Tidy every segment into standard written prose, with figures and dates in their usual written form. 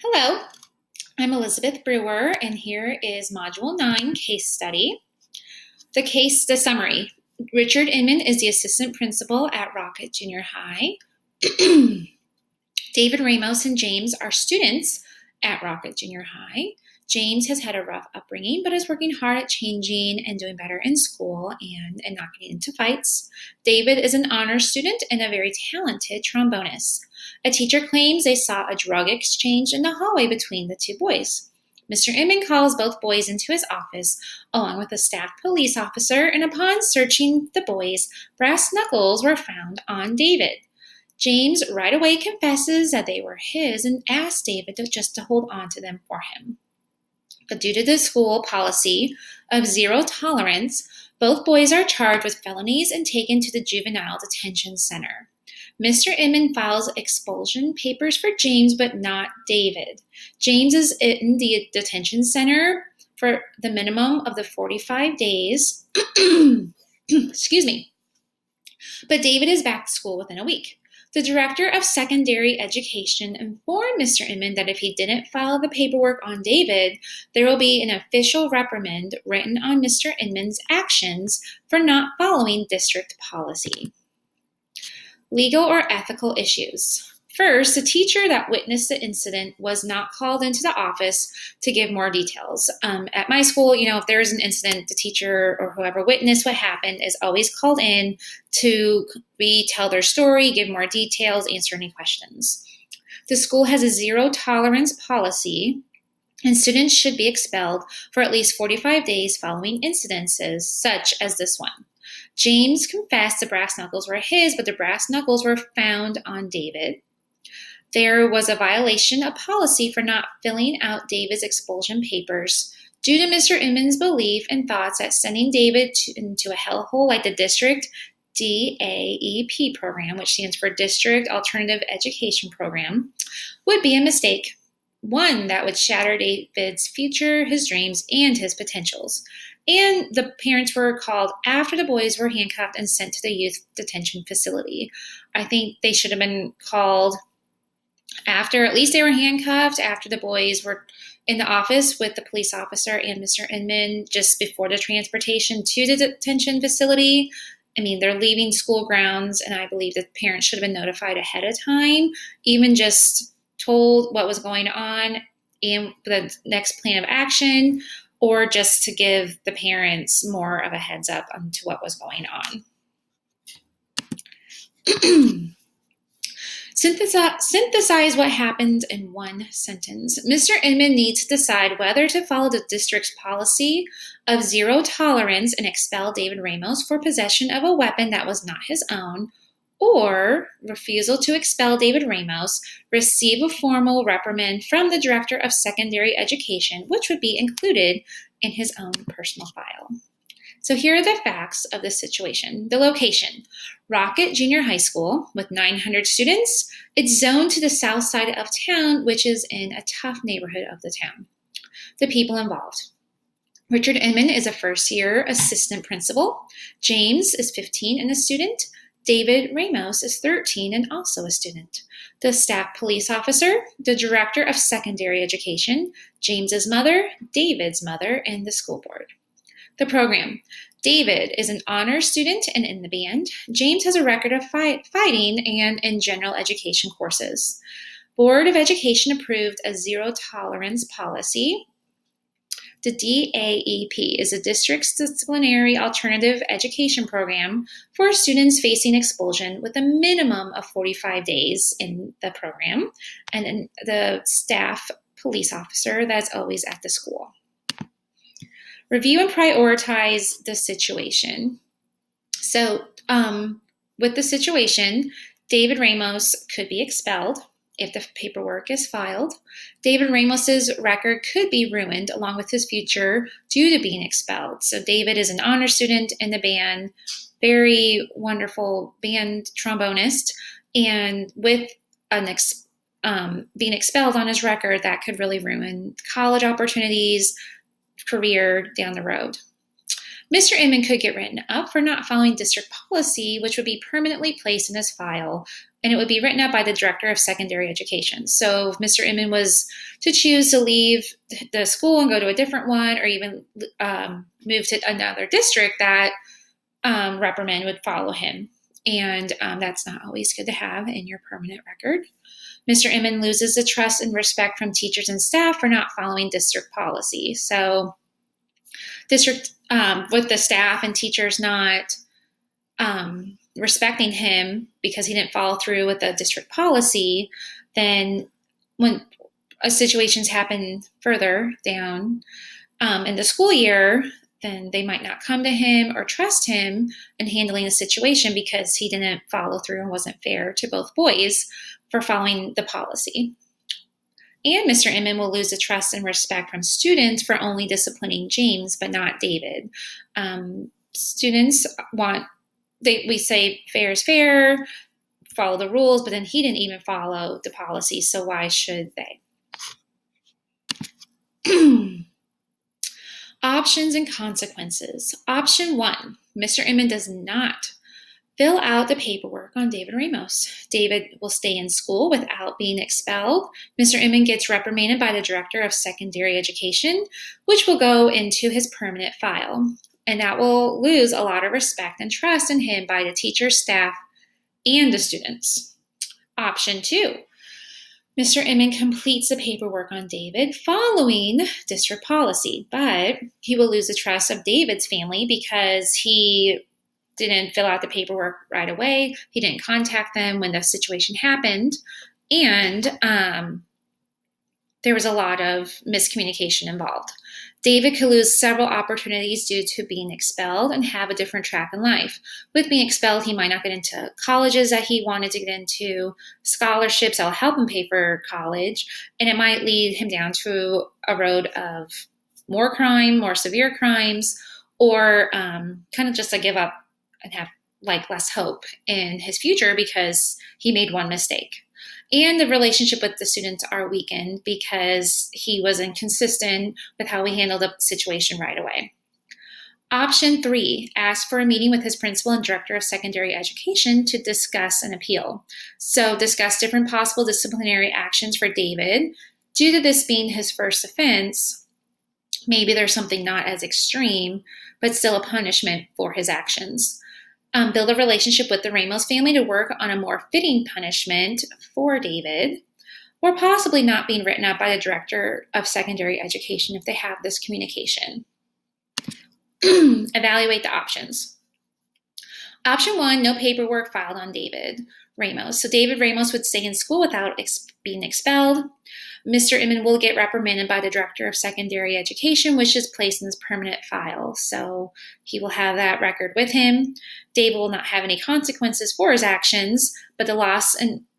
Hello, I'm Elizabeth Brewer, and here is Module 9 case study. The summary. Richard Inman is the assistant principal at Rocket Junior High. David Ramos and James are students at Rocket Junior High. James has had a rough upbringing, but is working hard at changing and doing better in school and not getting into fights. David is an honors student and a very talented trombonist. A teacher claims they saw a drug exchange in the hallway between the two boys. Mr. Inman calls both boys into his office, along with a staff police officer, and upon searching the boys, brass knuckles were found on David. James right away confesses that they were his and asks David to hold on to them for him. But due to the school policy of zero tolerance, both boys are charged with felonies and taken to the juvenile detention center. Mr. Inman files expulsion papers for James, but not David. James is in the detention center for the minimum of the 45 days. Excuse me. But David is back to school within a week. The director of secondary education informed Mr. Inman that if he didn't file the paperwork on David, there will be an official reprimand written on Mr. Inman's actions for not following district policy. Legal or ethical issues. First, the teacher that witnessed the incident was not called into the office to give more details. At my school, if there is an incident, the teacher or whoever witnessed what happened is always called in to retell their story, give more details, answer any questions. The school has a zero tolerance policy, and students should be expelled for at least 45 days following incidences such as this one. James confessed the brass knuckles were his, but the brass knuckles were found on David. There was a violation of policy for not filling out David's expulsion papers due to Mr. Inman's belief and thoughts that sending David into a hellhole like the district AEP program, which stands for District Alternative Education Program, would be a mistake, one that would shatter David's future, his dreams, and his potentials. And the parents were called after the boys were handcuffed and sent to the youth detention facility. I think they should have been called after, at least they were handcuffed, after the boys were in the office with the police officer and Mr. Inman just before the transportation to the detention facility. They're leaving school grounds, and I believe the parents should have been notified ahead of time, even just told what was going on and the next plan of action, or just to give the parents more of a heads up onto what was going on. Synthesize what happened in one sentence. Mr. Inman needs to decide whether to follow the district's policy of zero tolerance and expel David Ramos for possession of a weapon that was not his own, or refusal to expel David Ramos, receive a formal reprimand from the director of secondary education, which would be included in his own personal file. So here are the facts of the situation. The location, Rocket Junior High School with 900 students. It's zoned to the south side of town, which is in a tough neighborhood of the town. The people involved. Richard Inman is a first-year assistant principal. James is 15 and a student. David Ramos is 13 and also a student. The staff police officer, the director of secondary education, James's mother, David's mother, and the school board. The program. David is an honors student and in the band. James has a record of fighting and in general education courses. Board of Education approved a zero tolerance policy. The DAEP is a district's disciplinary alternative education program for students facing expulsion with a minimum of 45 days in the program, and then the staff police officer that's always at the school. Review and prioritize the situation. So with the situation, David Ramos could be expelled if the paperwork is filed. David Ramos's record could be ruined along with his future due to being expelled. So David is an honor student in the band, very wonderful band trombonist, and with being expelled on his record, that could really ruin college opportunities, career down the road. Mr. Inman could get written up for not following district policy, which would be permanently placed in his file and it would be written up by the director of secondary education. So if Mr. Inman was to choose to leave the school and go to a different one, or even move to another district, that reprimand would follow him. And that's not always good to have in your permanent record. Mr. Inman loses the trust and respect from teachers and staff for not following district policy. So district, with the staff and teachers not respecting him because he didn't follow through with the district policy, then when situations happen further down in the school year, then they might not come to him or trust him in handling the situation because he didn't follow through and wasn't fair to both boys for following the policy. And Mr. Inman will lose the trust and respect from students for only disciplining James, but not David. Students we say fair is fair, follow the rules, but then he didn't even follow the policy, so why should they? Options and consequences. Option 1, Mr. Inman does not fill out the paperwork on David Ramos. David will stay in school without being expelled. Mr. Inman gets reprimanded by the director of secondary education, which will go into his permanent file. And that will lose a lot of respect and trust in him by the teachers, staff, and the students. Option 2, Mr. Inman completes the paperwork on David following district policy, but he will lose the trust of David's family because he didn't fill out the paperwork right away. He didn't contact them when the situation happened, and there was a lot of miscommunication involved. David could lose several opportunities due to being expelled and have a different track in life. With being expelled, he might not get into colleges that he wanted to get into, scholarships that will help him pay for college, and it might lead him down to a road of more crime, more severe crimes, or kind of just give up and have less hope in his future because he made one mistake. And the relationship with the students are weakened because he was inconsistent with how he handled the situation right away. Option 3, ask for a meeting with his principal and director of secondary education to discuss an appeal. So discuss different possible disciplinary actions for David. Due to this being his first offense, maybe there's something not as extreme, but still a punishment for his actions. Build a relationship with the Ramos family to work on a more fitting punishment for David, or possibly not being written up by the director of secondary education if they have this communication. Evaluate the options. Option 1, no paperwork filed on David Ramos. So David Ramos would stay in school without being expelled. Mr. Inman will get reprimanded by the director of secondary education, which is placed in his permanent file. So he will have that record with him. David will not have any consequences for his actions, but the loss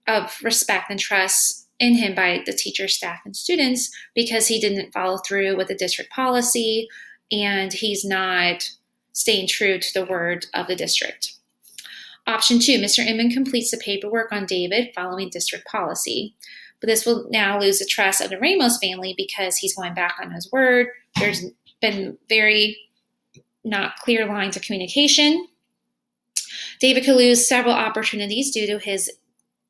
of respect and trust in him by the teachers, staff, and students because he didn't follow through with the district policy and he's not staying true to the word of the district. Option 2, Mr. Inman completes the paperwork on David following district policy. But this will now lose the trust of the Ramos family because he's going back on his word. There's been very not clear lines of communication. David could lose several opportunities due to his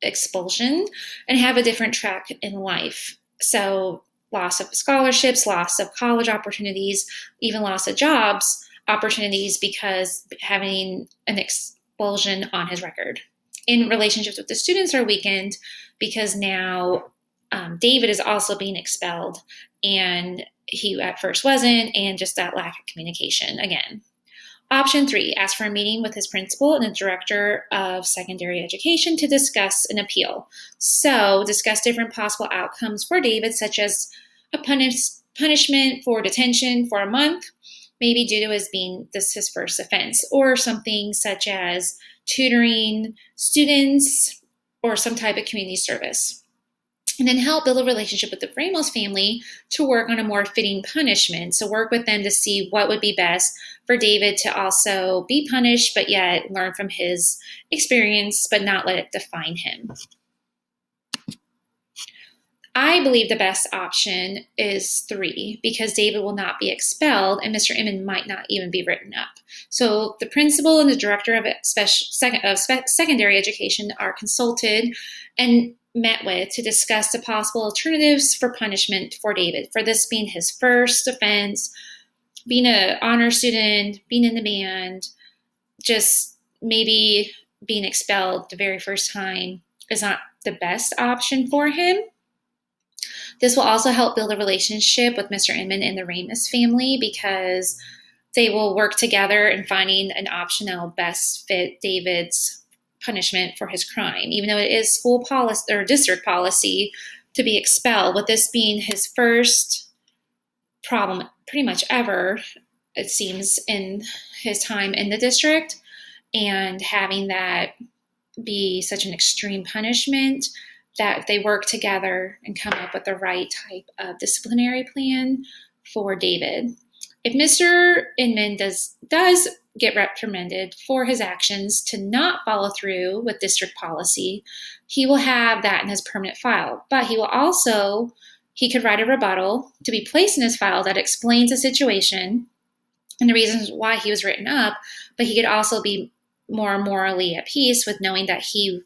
expulsion and have a different track in life. So loss of scholarships, loss of college opportunities, even loss of jobs opportunities because having an expulsion on his record. In relationships with the students are weakened because now David is also being expelled and he at first wasn't, and just that lack of communication again. Option 3, ask for a meeting with his principal and the director of secondary education to discuss an appeal. So discuss different possible outcomes for David, such as a punishment for detention for a month, maybe due to his first offense, or something such as tutoring students or some type of community service. And then help build a relationship with the Ramos family to work on a more fitting punishment. So work with them to see what would be best for David to also be punished, but yet learn from his experience, but not let it define him. I believe the best option is 3 because David will not be expelled and Mr. Inman might not even be written up. So the principal and the director of secondary education are consulted and met with to discuss the possible alternatives for punishment for David, for this being his first offense, being an honor student, being in the band, just maybe being expelled the very first time is not the best option for him. This will also help build a relationship with Mr. Inman and the Ramus family because they will work together in finding an option that will best fit David's punishment for his crime. Even though it is school policy or district policy to be expelled, with this being his first problem pretty much ever, it seems, in his time in the district, and having that be such an extreme punishment, that they work together and come up with the right type of disciplinary plan for David. If Mr. Inman does get reprimanded for his actions to not follow through with district policy, he will have that in his permanent file. But he could write a rebuttal to be placed in his file that explains the situation and the reasons why he was written up, but he could also be more morally at peace with knowing that he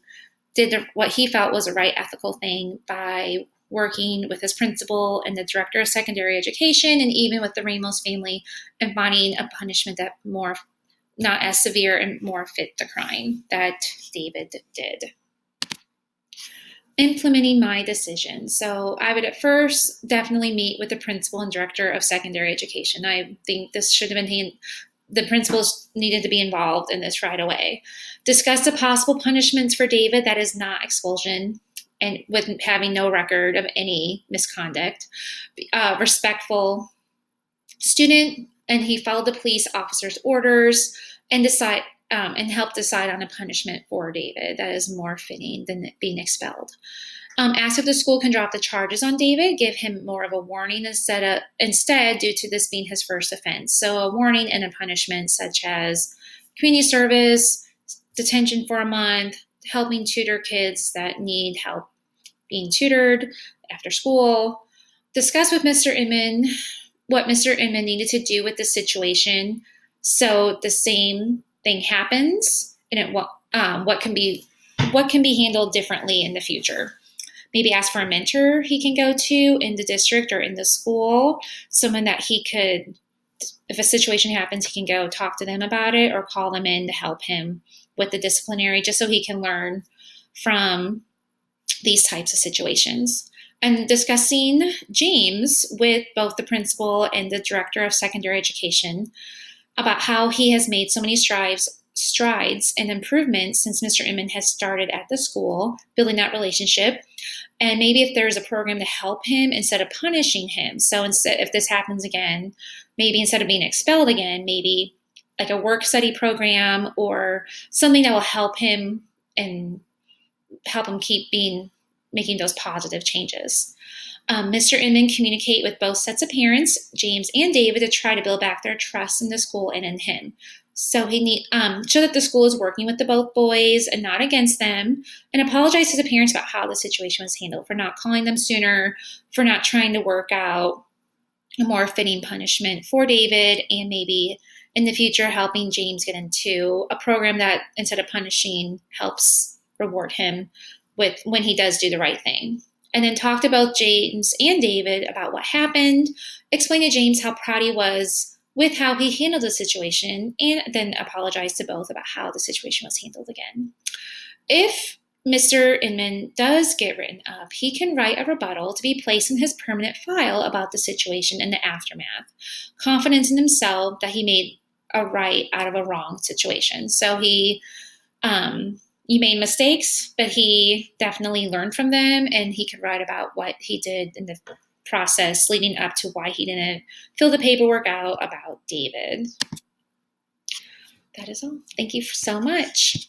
did what he felt was the right ethical thing by working with his principal and the director of secondary education and even with the Ramos family and finding a punishment that more not as severe and more fit the crime that David did. Implementing my decision. So I would at first definitely meet with the principal and director of secondary education. I think this should have been the principals needed to be involved in this right away. Discuss the possible punishments for David that is not expulsion and with having no record of any misconduct. Respectful student, and he followed the police officer's orders and helped decide on a punishment for David that is more fitting than being expelled. Ask if the school can drop the charges on David, give him more of a warning instead due to this being his first offense. So a warning and a punishment such as community service, detention for a month, helping tutor kids that need help being tutored after school. Discuss with Mr. Inman what Mr. Inman needed to do with the situation so the same thing happens and what can be handled differently in the future. Maybe ask for a mentor he can go to in the district or in the school, someone that he could, if a situation happens, he can go talk to them about it or call them in to help him with the disciplinary, just so he can learn from these types of situations. And discussing James with both the principal and the director of secondary education about how he has made so many strides and improvements since Mr. Inman has started at the school, building that relationship. And maybe if there's a program to help him instead of punishing him. So if this happens again, maybe instead of being expelled again, maybe like a work study program or something that will help him and help him keep making those positive changes. Mr. Inman communicate with both sets of parents, James and David, to try to build back their trust in the school and in him. So he show that the school is working with the both boys and not against them, and apologize to the parents about how the situation was handled, for not calling them sooner, for not trying to work out a more fitting punishment for David, and maybe in the future helping James get into a program that instead of punishing helps reward him with when he does do the right thing. And then talked to both James and David about what happened, explained to James how proud he was with how he handled the situation, and then apologized to both about how the situation was handled again. If Mr. Inman does get written up, he can write a rebuttal to be placed in his permanent file about the situation and the aftermath. Confidence in himself that he made a right out of a wrong situation. So he made mistakes, but he definitely learned from them, and he could write about what he did in the process leading up to why he didn't fill the paperwork out about David. That is all. Thank you so much.